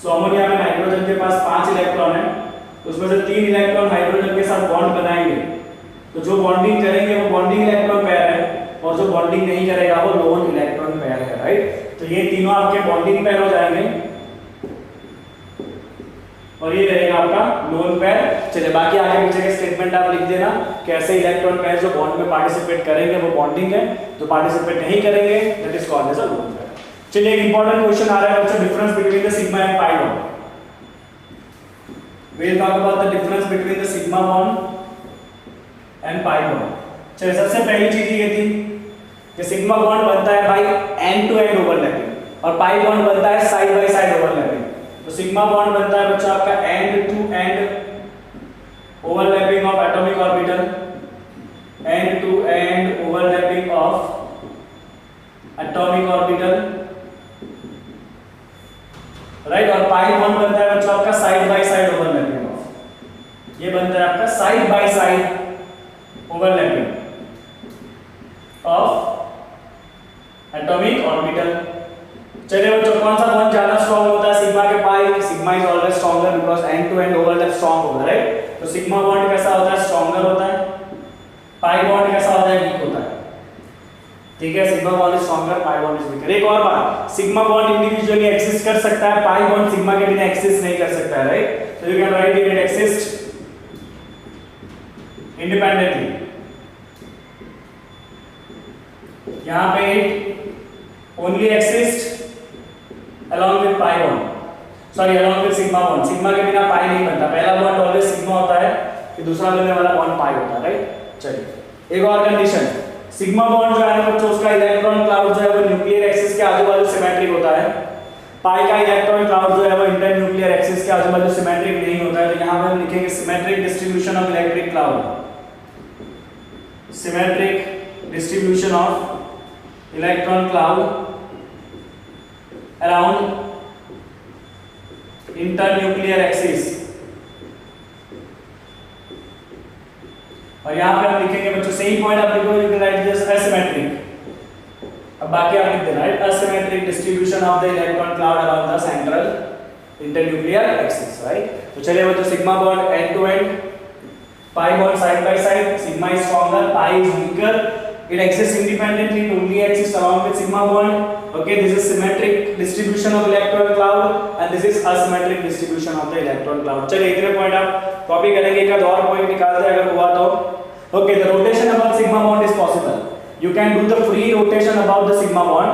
सो अमोनिया में नाइट्रोजन के पास 5 इलेक्ट्रॉन है, उसमें से 3 इलेक्ट्रॉन हाइड्रोजन के साथ बॉन्ड बनाएंगे, तो जो बॉन्डिंग करेंगे वो बॉन्डिंग इलेक्ट्रॉन पेयर है, और जो बॉन्डिंग नहीं करेगा वो लोन इलेक्ट्रॉन पेयर है, राइट। तो ये तीनों आपके बॉन्डिंग पेयर हो जाएंगे और ये रहेगा आपका लोन पेयर। चलिए बाकी आगे पीछे के स्टेटमेंट आप लिख देना कि ऐसे इलेक्ट्रॉन पेयर जो बॉन्ड में पार्टिसिपेट करेंगे वो बॉन्डिंग है, जो पार्टिसिपेट नहीं करेंगे that is called as a lone pair. चलिए एक इंपॉर्टेंट क्वेश्चन आ रहा है, what's the difference between the sigma and pi bond. We will talk about the difference between the sigma bond and pi bond. चलिए सबसे पहली चीज ये थी कि सिग्मा बॉन्ड बनता है by end to end overlapping और पाई बॉन्ड बनता है साइड बाय साइड ओवरलैपिंग। तो सिग्मा बॉन्ड बनता है बच्चा आपका end to end overlapping of atomic orbital, end to end overlapping of atomic orbital, right. और पाई बॉन्ड बनता है बच्चा आपका side by side overlapping of, ये बनता है आपका side by side overlapping of atomic orbital. चलिए बच्चों कौन सा बॉन्ड ज्यादा स्ट्रांग होता है, सिग्मा के pi. Sigma is always stronger because end to end overlap strong होगा, राइट। तो सिग्मा बॉन्ड कैसा होता है, स्ट्रॉन्गर होता है। पाई बॉन्ड कैसा होता है, वीक होता है, ठीक है। Sigma bond is stronger, pi bond is weaker. एक और बात, सिग्मा बॉन्ड इंडिविजुअली एक्सिस्ट कर सकता है, पाई बॉन्ड सिग्मा के बिना एक्सिस्ट नहीं कर सकता है, राइट। तो you can right it exist independently. यहां पे it only exist along with pi bond, sorry along with sigma bond। sigma के बिना pi नहीं बनता, पहला बॉन्ड ऑलवेज सिग्मा होता है, फिर दूसरा बनने वाला बॉन्ड pi होता है, राइट। चलिए एक और कंडीशन, सिग्मा बॉन्ड जो है ना बच्चों उसका इलेक्ट्रॉन क्लाउड जो है वो न्यूक्लियर एक्सिस के आजू बाजू सिमेट्रिक होता है। पाई का इलेक्ट्रॉन क्लाउड जो है वो इंटर न्यूक्लियर एक्सिस के आजू बाजू सिमेट्रिक नहीं होता है। तो यहां पे हम लिखेंगे symmetric distribution of electric cloud, symmetric distribution of electron cloud around internuclear axis। और यहां पे हम लिखेंगे बच्चों सेम पॉइंट आप लिखोगे, you can write this asymmetric. अब बाकी आप लिख देना right, asymmetric distribution of the electron cloud around the central internuclear axis, right. तो चलिए बच्चों sigma bond end to end, pi bond side by side, sigma is stronger, pi is weaker, it exists independently, it only exists along with sigma bond, okay। this is symmetric distribution of electron cloud and this is asymmetric distribution of the electron cloud। चलिए इतने point आप copy करेंगे, एक और point निकालते हैं अगर हुआ तो, okay। the rotation about sigma bond is possible, you can do the free rotation about the sigma bond,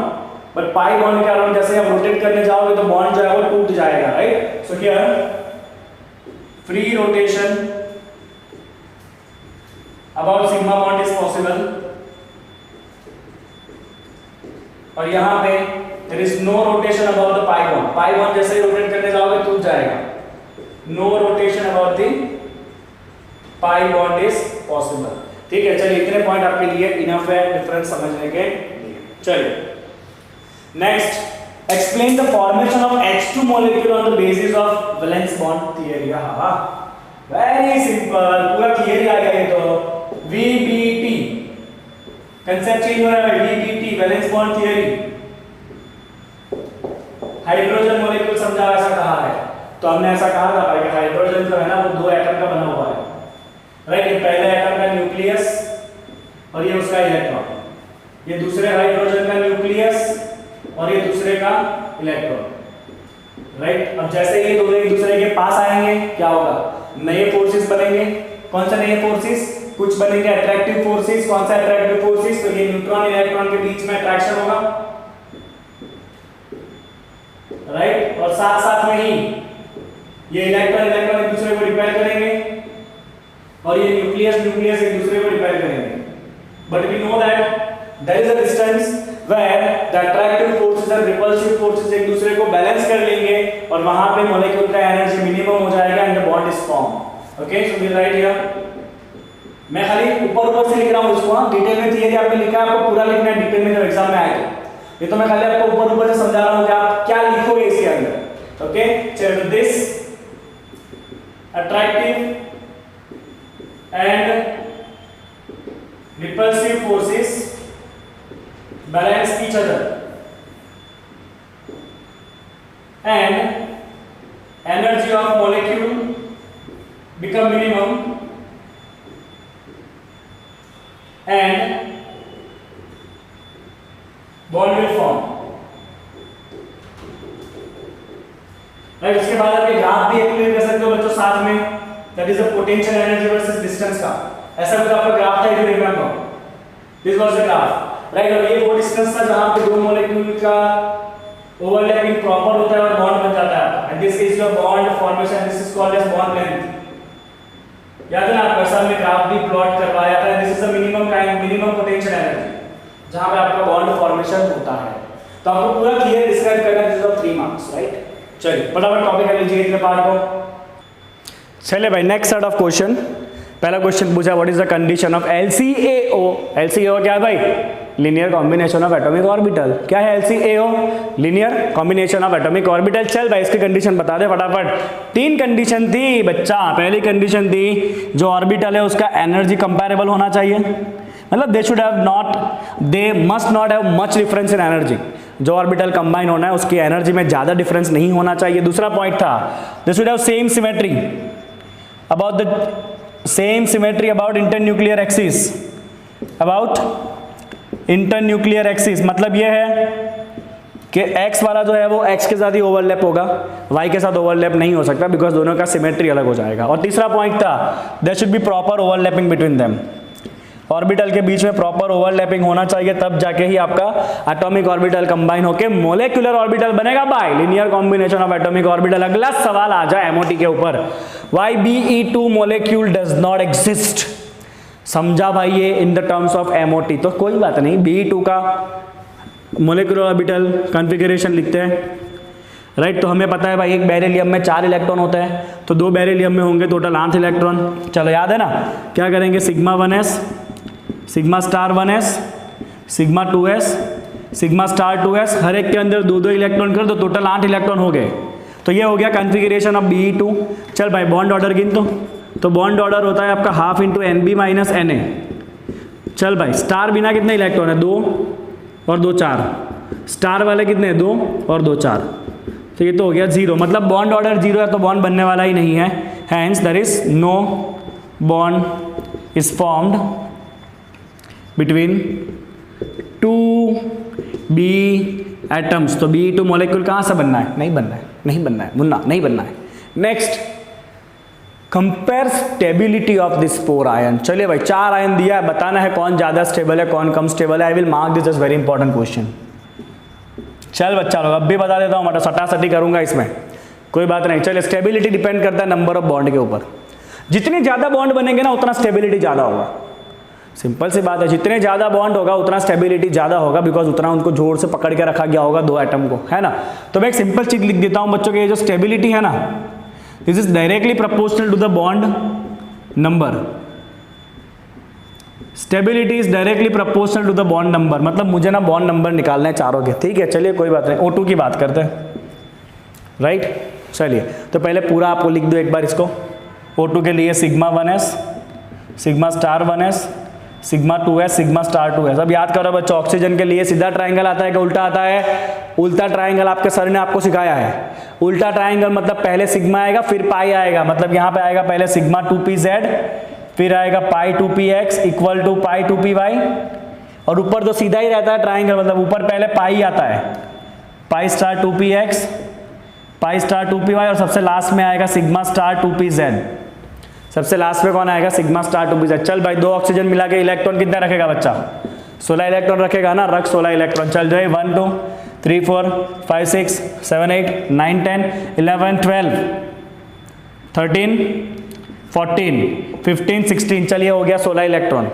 but pi bond के अराउंड जैसे आप रोटेट करने जाओगे तो बॉन्ड जो है वो टूट जाएगा, right. So here free rotation about sigma bond is possible, और यहां पे there is no rotation about the pi bond, pi bond जैसे ही रोटेट करने जाओगे टूट जाएगा। no rotation about the pi bond is possible, ठीक है। चलिए इतने पॉइंट आपके लिए इनफ है डिफरेंस समझने के लिए। चलिए next, explain the formation of H2 molecule on the basis of valence bond theory. हां वेरी सिंपल, पूरा थियरी आ गया ये तो। VBT कंसेप्ट चेंज हो रहा है, VBT valence bond theory, hydrogen molecule समझा ऐसा कहा है। तो हमने ऐसा कहा था भाई कि हाइड्रोजन जो है ना वो 2 एटम का बना हुआ है, राइट। ये पहले एटम का न्यूक्लियस और ये उसका इलेक्ट्रॉन, ये दूसरे हाइड्रोजन का न्यूक्लियस और ये दूसरे का इलेक्ट्रॉन, राइट। अब जैसे ये दोनों एक दूसरे के पास आएंगे क्या होगा, नए फोर्सेस बनेंगे। कौन से नए फोर्सेस, कुछ बनेंगे अट्रैक्टिव फोर्सेस। कौन सा अट्रैक्टिव फोर्सेस, तो ये न्यूट्रॉन इलेक्ट्रॉन के बीच में अट्रैक्शन होगा, राइट। और साथ साथ में ही ये इलेक्ट्रॉन इलेक्ट्रॉन एक दूसरे को रिपेल करेंगे और ये न्यूक्लियस न्यूक्लियस एक दूसरे को रिपेल करेंगे। But we know that there is a distance where the attractive forces और रिपल्सिव फोर्सेस एक दूसरे को बैलेंस कर लेंगे और वहां पे मॉलिक्यूल का एनर्जी मिनिमम हो जाएगा and the bond is form. Okay, so we write here, मैं खाली ऊपर ऊपर से लिख रहा हूं इसको, डिटेल में थियरी आपने लिखा है, आपको पूरा लिखना है डिटेल में जब एग्जाम में आएगा। ये तो मैं खाली आपको ऊपर ऊपर से समझा रहा हूं कि आप क्या लिखोगे इसके अंदर। ओके, चलो this attractive and repulsive forces balance each other and energy of molecule become minimum and bond will form। Right, इसके बाद आप ये ग्राफ भी एक्सप्लेन कर सकते हो बच्चों साथ में, that is the potential energy versus distance का। ऐसा कुछ आपका ग्राफ था, you remember this was the graph, right. और ये वो डिस्टेंस था जहां पे दो मॉलिक्यूल का ओवरलैपिंग प्रॉपर होता है और बॉन्ड बन जाता है, and this is your bond formation, this is called as bond length. याद है ना, आपको ऐसा हमने ग्राफ भी प्लॉट करवाया था। This is the minimum potential energy जहां पे आपका बॉन्ड फॉर्मेशन होता है। तो आपको पूरा क्लियर डिस्क्राइब करना है, दिस इज 3 मार्क्स, राइट। चलिए फटाफट टॉपिक कर लीजिए इतने पार्ट को। चलिए भाई, नेक्स्ट सेट ऑफ क्वेश्चन। पहला क्वेश्चन पूछा, what is the condition of LCAO। LCAO क्या है भाई? Linear combination of atomic orbital. क्या है LCAO? Linear combination of atomic orbital. चल भाई, इसकी कंडीशन बता दे फटाफट। 3 कंडीशन थी बच्चा। पहली कंडीशन थी, जो ऑर्बिटल है उसका एनर्जी कंपैरेबल होना चाहिए, मतलब they must not have much difference in energy. जो ऑर्बिटल कंबाइन होना है उसकी एनर्जी में ज्यादा डिफरेंस नहीं होना चाहिए। दूसरा पॉइंट था, they should have same symmetry about internuclear axis. मतलब यह है कि x वाला जो है वो x के साथ ही ओवरलैप होगा, y के साथ ओवरलैप नहीं हो सकता, बिकॉज दोनों का सिमेट्री अलग हो जाएगा। और तीसरा पॉइंट था, there should be proper overlapping between them. Orbital के बीच में प्रॉपर ओवरलैपिंग होना चाहिए, तब जाके ही आपका एटॉमिक ऑर्बिटल कंबाइन होके मोलेकुलर ऑर्बिटल बनेगा bye linear combination of atomic orbital. अगला सवाल आ जाए MOT के ऊपर, why BE2 molecule does not exist. समझा भाई ये in the terms of MOT, तो कोई बात नहीं, BE2 का मोलेकुलर ऑर्बिटल कॉन्फ़िगरेशन लिखते हैं, राइट। तो हमें पता है भाई एक बेरिलियम में 4 इलेक्ट्रॉन होते हैं, तो 2 बेरिलियम में होंगे टोटल 8 इलेक्ट्रॉन। चलो याद है ना, क्या करेंगे, sigma 1s, sigma star 1s, sigma 2s, sigma star 2s, हर एक के अंदर 2-2 इलेक्ट्रॉन कर दो, टोटल 8 इलेक्ट्रॉन हो गए। तो ये हो गया कॉन्फ़िगरेशन ऑफ BE2। चल भाई, बॉन्ड ऑर्डर गिन तो बॉन्ड ऑर्डर होता है आपका half into NB minus NA। चल भाई, स्टार बिना कितने इलेक्ट्रॉन है, 2 और 2 4। स्टार वाले कितने, 2 और 2 4। तो ये तो हो गया 0, मतलब बॉन्ड ऑर्डर 0 है तो बॉन्ड बनने वाला ही नहीं है, hence there is no bond is formed between 2B atoms. तो BE2 मॉलिक्यूल कहाँ से बनना है, नहीं बनना है मुन्ना, नहीं बनना है। Next, compare stability of this 4 ion. चलिए भाई, 4 आयन दिया है, बताना है कौन ज्यादा स्टेबल है कौन कम स्टेबल है। I will mark this as very important question. चल बच्चा लोग, अब भी बता देता हूँ, मतलब सटासटी करूंगा इसमें, कोई बात नहीं। चलिए, स्टेबिलिटी डिपेंड करता है नंबर ऑफ बॉन्ड के ऊपर। जितने ज्यादा बॉन्ड बनेंगे ना उतना स्टेबिलिटी ज्यादा होगा, सिंपल सी बात है। जितने ज्यादा बॉन्ड होगा उतना स्टेबिलिटी ज्यादा होगा, बिकॉज उतना उनको जोर से पकड़ के रखा गया होगा 2 एटम को, है ना। तो मैं एक सिंपल चीज लिख देता हूं बच्चों के, ये जो स्टेबिलिटी है ना, this is directly proportional to the bond number. Stability is directly proportional to the bond number, मतलब मुझे ना बॉन्ड नंबर निकालना है चारों के, ठीक है। चलिए कोई बात नहीं, O2 की बात करते हैं, राइट। चलिए, तो पहले पूरा आपको लिख दो एक बार इसको। O2 के लिए sigma 1s, sigma star 1s, sigma 2s, sigma star 2s। अब याद करो बच्चों, ऑक्सीजन के लिए सीधा ट्राइंगल आता है कि उल्टा आता है? उल्टा ट्राइंगल आपके सर ने आपको सिखाया है। उल्टा ट्राइंगल मतलब पहले सिग्मा आएगा फिर पाई आएगा, मतलब यहाँ पे आएगा पहले सिग्मा 2pz, फिर आएगा पाई 2px equal to pi 2py, और ऊपर तो सीधा ही रहता है ट्राइंगल, मतलब ऊपर पहले पाई आता है, pi star 2px, pi star 2py, और सबसे लास्ट में आएगा सिग्मा स्टार 2pz। सबसे लास्ट में कौन आएगा, सिग्मा स्टार 2pz। चल भाई, 2 ऑक्सीजन मिला के इलेक्ट्रॉन कितना रखेगा बच्चा, 16 इलेक्ट्रॉन रखेगा ना, रख 16 इलेक्ट्रॉन। चल जाए 1 2 3 4 5 6 7 8 9 10 11 12 13 14 15 16। चलिए हो गया 16 इलेक्ट्रॉन,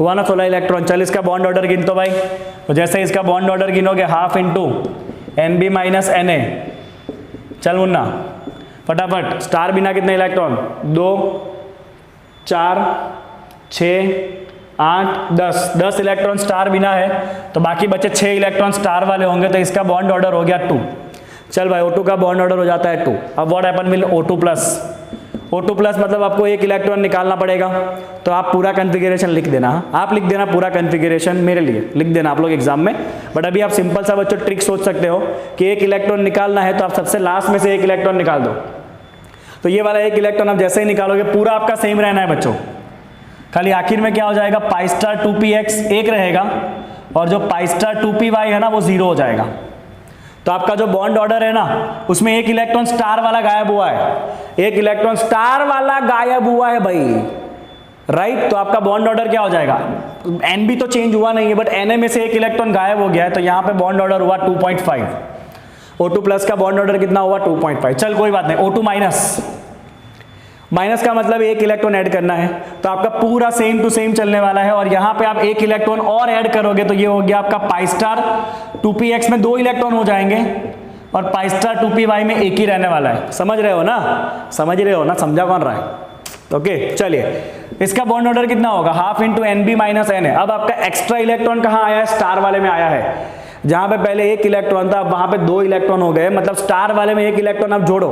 हुआ ना 16 इलेक्ट्रॉन। चल इसका बॉन्ड ऑर्डर गिन तो भाई, तो जैसे इसका बॉन्ड ऑर्डर गिनोगे half into NB minus NA। चल मुन्ना फटाफट, स्टार बिना कितने इलेक्ट्रॉन, 2 4 6 8, 10 इलेक्ट्रॉन स्टार बिना है, तो बाकी बचे 6 इलेक्ट्रॉन स्टार वाले होंगे, तो इसका बॉन्ड ऑर्डर हो गया 2। चल भाई O2 का बॉन्ड ऑर्डर हो जाता है 2। अब what happen will O2 plus मतलब आपको एक इलेक्ट्रॉन निकालना पड़ेगा, तो आप पूरा कॉन्फ़िगरेशन लिख देना। आप लिख देना पूरा कॉन्फ़िगरेशन, मेरे लिए लिख देना आप लोग एग्जाम में। बट अभी आप सिंपल सा बच्चों ट्रिक सोच सकते हो कि एक इलेक्ट्रॉन निकालना है तो आप सबसे लास्ट में से एक इलेक्ट्रॉन निकाल दो। तो ये वाला एक इलेक्ट्रॉन आप जैसे ही निकालोगे पूरा आपका सेम रहना है बच्चों, खाली आखिर में क्या हो जाएगा, पाई स्टार 2px एक रहेगा और जो पाई स्टार 2py है ना वो 0 हो जाएगा। तो आपका जो बॉन्ड ऑर्डर है ना उसमें एक इलेक्ट्रॉन स्टार वाला गायब हुआ है, एक इलेक्ट्रॉन स्टार वाला गायब हुआ है भाई, राइट। तो आपका बॉन्ड ऑर्डर क्या हो जाएगा, Nb तो चेंज हुआ नहीं है बट Na में से एक इलेक्ट्रॉन गायब हो गया है, तो यहाँ पे बॉन्ड ऑर्डर हुआ 2.5। O2 प्लस का बॉन्ड ऑर्डर कितना हुआ 2.5। चल कोई बात नहीं, O2 माइनस का मतलब एक इलेक्ट्रॉन ऐड करना है, तो आपका पूरा सेम टू सेम चलने वाला है और यहाँ पे आप एक इलेक्ट्रॉन और ऐड करोगे तो ये हो गया आपका पाई स्टार 2px में 2 इलेक्ट्रॉन हो जाएंगे और पाई स्टार 2py में एक ही रहने वाला है। समझ रहे हो ना, समझ रहे हो ना, समझा कौन रहा है? ओके चलिए, इसका बॉन्ड ऑर्डर कितना होगा, half into Nb minus Na। अब आपका एक्स्ट्रा इलेक्ट्रॉन कहाँ आया है, स्टार वाले में आया है। जहां पे पहले एक इलेक्ट्रॉन था वहां पे 2 इलेक्ट्रॉन हो गए, मतलब स्टार वाले में एक इलेक्ट्रॉन आप जोड़ो,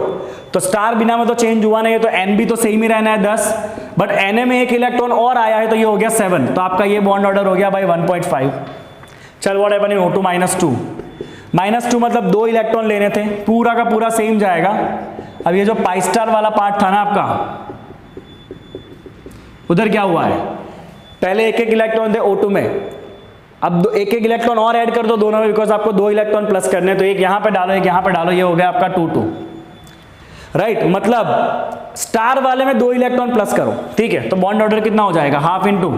तो स्टार बिना में तो चेंज हुआ नहीं है, तो Nb तो सेम ही रहना है 10, बट Na में एक इलेक्ट्रॉन और आया है तो ये हो गया 7, तो आपका ये बॉन्ड ऑर्डर हो गया भाई 1.5। चल व्हाट हैपन इन O2 -2 मतलब 2 इलेक्ट्रॉन लेने थे, पूरा का पूरा सेम जाएगा। अब ये जो पाई स्टार वाला पार्ट था ना आपका, उधर क्या हुआ है, पहले एक इलेक्ट्रॉन थे O2 में, अब एक इलेक्ट्रॉन और ऐड कर दो दोनों में, बिकॉज आपको 2 इलेक्ट्रॉन प्लस करने, तो एक यहां पे डालो एक यहां पे डालो, ये हो गया आपका 2 राइट। मतलब स्टार वाले में 2 इलेक्ट्रॉन प्लस करो, ठीक है, तो बॉन्ड ऑर्डर कितना हो जाएगा, हाफ इंटू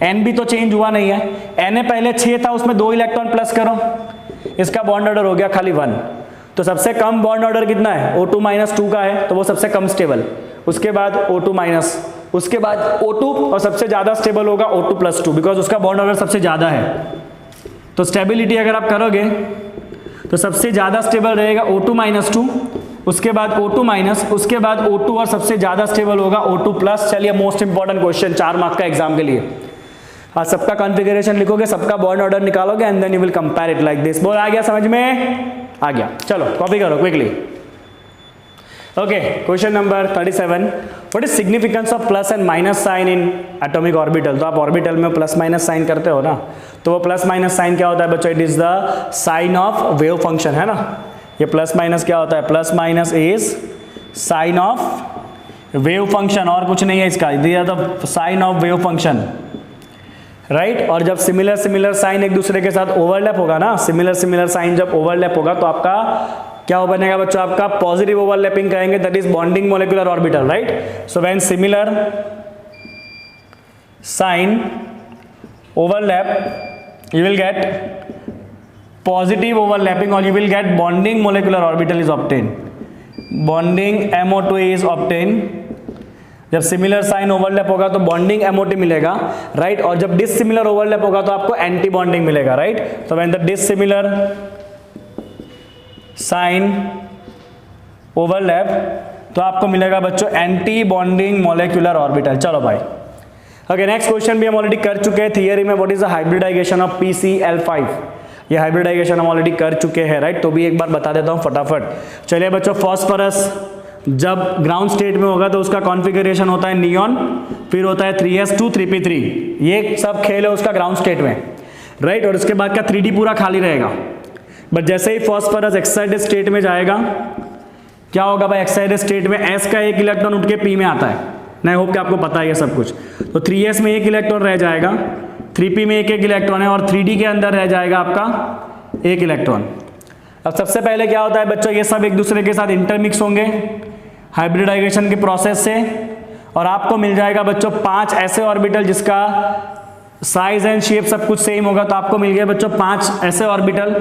Nb तो चेंज हुआ नहीं है, Na पहले 6 था उसमें 2 इलेक्ट्रॉन प्लस करो, इसका बॉन्ड ऑर्डर हो गया खाली 1। तो सबसे कम बॉन्ड ऑर्डर कितना है, O2 -2 का है, तो वो सबसे कम स्टेबल, उसके बाद O2 माइनस, उसके बाद O2 और सबसे ज्यादा स्टेबल होगा O2 +2, बिकॉज उसका बॉन्ड ऑर्डर सबसे ज्यादा है। तो स्टेबिलिटी अगर आप करोगे तो सबसे ज्यादा स्टेबल रहेगा O2 -2, उसके बाद O2 माइनस, उसके बाद O2 और सबसे ज्यादा स्टेबल होगा O2+। चलिए मोस्ट इंपॉर्टेंट क्वेश्चन 4 मार्क का एग्जाम के लिए, आज सबका कॉन्फ़िगरेशन लिखोगे, सबका बॉन्ड ऑर्डर निकालोगे and then you will compare it like this. बोल आ गया समझ में, आ गया, चलो कॉपी करो quickly. Okay, question number 37, what is significance of plus and minus sign in atomic orbital. तो आप ऑर्बिटल में प्लस माइनस साइन करते हो ना, तो वो प्लस माइनस साइन क्या होता है बच्चों, it is the sign of wave function, है ना। ये प्लस माइनस क्या होता है, plus minus is sign of wave function, और कुछ नहीं है इसका, this is the sign of wave function, right. और जब सिमिलर साइन एक दूसरे के साथ ओवरलैप होगा ना, सिमिलर साइन जब ओवरलैप होगा तो आपका क्या बनेगा बच्चों, आपका पॉजिटिव ओवरलैपिंग कहेंगे, that is bonding molecular orbital, right. So when similar sign overlap you will get positive overlapping or you will get bonding molecular orbital is obtained, bonding MO2 is obtained। जब similar sign overlap होगा तो bonding MO2 मिलेगा, right. और जब dissimilar overlap होगा तो आपको anti bonding मिलेगा, राइट। तो when the dissimilar sign overlap तो आपको मिलेगा बच्चों एंटी बॉन्डिंग मोलिकुलर ऑर्बिटल। चलो भाई, ओके नेक्स्ट क्वेश्चन भी हम ऑलरेडी कर चुके हैं थियरी में, what is the hybridisation of PCl5। ये हाइब्रिडाइजेशन हम ऑलरेडी कर चुके हैं, राइट। तो भी एक बार बता देता हूं फटाफट। चलिए बच्चों, फॉस्फोरस जब ग्राउंड स्टेट में होगा तो उसका कॉन्फ़िगरेशन होता है नियॉन, फिर होता है 3s2 3p3, ये सब खेल है उसका ग्राउंड स्टेट में, राइट। और उसके बाद का 3d पूरा खाली रहेगा। बट जैसे ही फॉस्फोरस एक्साइटेड स्टेट में जाएगा, क्या होगा भाई, एक्साइटेड स्टेट में s का एक इलेक्ट्रॉन उठ के p में आता है, आई होप कि आपको पता है ये सब कुछ। तो 3s में एक इलेक्ट्रॉन रह जाएगा, 3p में एक इलेक्ट्रॉन है और 3d के अंदर रह जाएगा आपका एक इलेक्ट्रॉन। अब सबसे पहले क्या होता है बच्चों, ये सब एक दूसरे के साथ इंटरमिक्स होंगे हाइब्रिडाइजेशन के प्रोसेस से, और आपको मिल जाएगा बच्चों 5 ऐसे ऑर्बिटल जिसका साइज एंड शेप सब कुछ सेम होगा। तो आपको मिल गया बच्चों 5 ऐसे ऑर्बिटल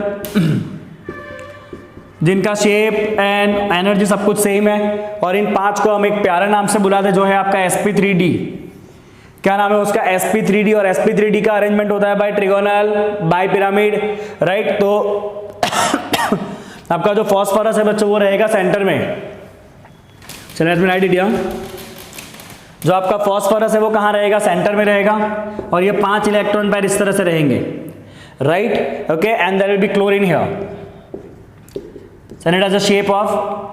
जिनका शेप एंड एनर्जी सब कुछ सेम है, और इन 5 को हम एक प्यारे नाम से बुलाते हैं जो है आपका sp3d। क्या नाम है उसका, sp3d। और sp3d का अरेंजमेंट होता है bye trigonal bye pyramid, right. तो आपका जो फॉस्फोरस है बच्चों वो रहेगा सेंटर में। चलिए let me right it down. जो आपका फॉस्फोरस है वो कहाँ रहेगा, सेंटर में रहेगा, और ये 5 इलेक्ट्रॉन पेयर इस तरह से रहेंगे, right, okay, and there will be chlorine here, so it has a shape of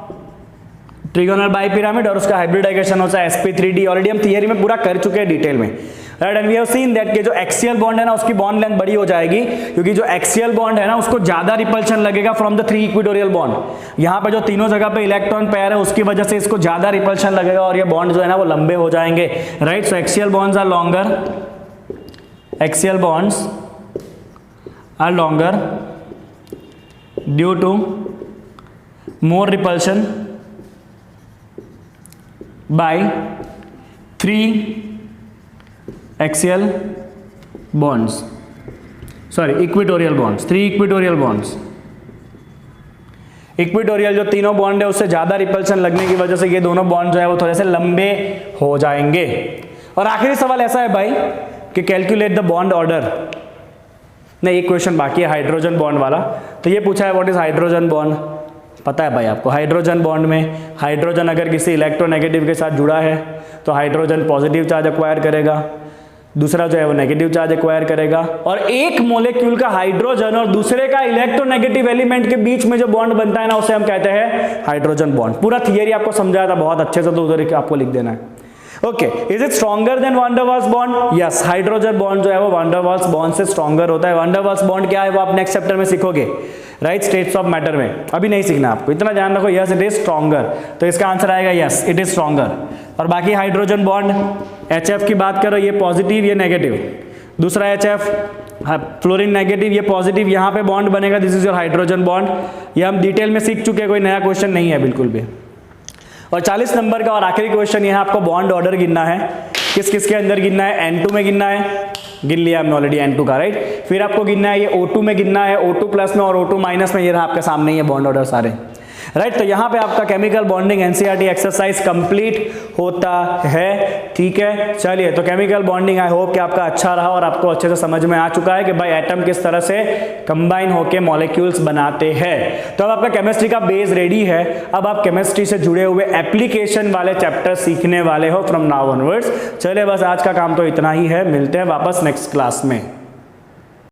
trigonal bipyramid, और उसका हाइब्रिडाइजेशन होता है sp3d। ऑलरेडी हम थियरी में पूरा कर चुके हैं डिटेल में, right, and we have seen that कि जो एक्सियल बॉन्ड है ना उसकी बॉन्ड लेंथ बड़ी हो जाएगी, क्योंकि जो एक्सियल बॉन्ड है ना उसको ज्यादा रिपल्शन लगेगा फ्रॉम द 3 इक्वेटोरियल बॉन्ड। यहाँ पे जो तीनों जगह पे इलेक्ट्रॉन पेयर है उसकी वजह से इसको ज्यादा रिपल्शन लगेगा और ये बॉन्ड जो है ना वो लंबे हो जाएंगे, right. So axial bonds are longer, axial bonds are longer due to more repulsion by 3 axial bonds, sorry equatorial bonds, 3 equatorial bonds। Equatorial जो तीनों बॉन्ड है उससे ज्यादा रिपल्शन लगने की वजह से ये दोनों बॉन्ड जो है वो थोड़े से लंबे हो जाएंगे। और आखिरी सवाल ऐसा है भाई कि कैलकुलेट द बॉन्ड ऑर्डर, नहीं एक क्वेश्चन बाकी है हाइड्रोजन बॉन्ड वाला, तो ये पूछा है व्हाट इज हाइड्रोजन बॉन्ड। पता है भाई आपको, हाइड्रोजन बॉन्ड में हाइड्रोजन अगर किसी इलेक्ट्रोनेगेटिव के साथ जुड़ा है तो हाइड्रोजन पॉजिटिव चार्ज एक्वायर करेगा, दूसरा जो है वो नेगेटिव चार्ज एक्वायर करेगा, और एक मोलेक्यूल का हाइड्रोजन और दूसरे का इलेक्ट्रोनेगेटिव एलिमेंट के बीच में जो बॉन्ड बनता है ना उसे हम कहते हैं हाइड्रोजन बॉन्ड। पूरा थियरी आपको समझाया था बहुत अच्छे से, तो उधर आपको लिख देना है। Okay, is it stronger than van der Waals bond? Yes, hydrogen bond जो है वो वान डेर वाल्स बॉन्ड से स्ट्रॉन्गर होता है। वान डेर वाल्स बॉन्ड क्या है वो आप नेक्स्ट चैप्टर में सीखोगे, राइट, स्टेट्स ऑफ मैटर में, अभी नहीं सीखना आपको, इतना ध्यान रखो। यस इट इज स्ट्रॉन्गर, तो इसका आंसर आएगा यस इट इज स्ट्रॉन्गर। और बाकी हाइड्रोजन बॉन्ड HF की बात करो, ये पॉजिटिव ये नेगेटिव, दूसरा HF फ्लोरीन नेगेटिव ये पॉजिटिव, यहाँ पे बॉन्ड बनेगा, this is your hydrogen bond. ये हम डिटेल में सीख चुके हैं, कोई नया क्वेश्चन नहीं है बिल्कुल भी। और 40 नंबर का और आखिरी क्वेश्चन, यहाँ आपको बॉन्ड ऑर्डर गिनना है, किस किस के अंदर गिनना है, N2 में गिनना है, गिन लिया हमने ऑलरेडी N2 का, राइट। फिर आपको गिनना है ये O2 में गिनना है, O2 प्लस में और O2 माइनस में, ये रहा आपके सामने ही है बॉन्ड ऑर्डर सारे, राइट। तो यहाँ पे आपका chemical bonding NCERT exercise complete होता है, ठीक है। चलिए, तो केमिकल बॉन्डिंग आई होप कि आपका अच्छा रहा और आपको अच्छे से समझ में आ चुका है कि भाई एटम किस तरह से कंबाइन होके मॉलिक्यूल्स बनाते हैं। तो अब आपका केमिस्ट्री का बेस रेडी है, अब आप केमिस्ट्री से जुड़े हुए एप्लीकेशन वाले चैप्टर सीखने वाले हो फ्रॉम नाउ ऑनवर्ड्स। चलिए, बस आज का काम तो इतना ही है, मिलते हैं वापस नेक्स्ट क्लास में।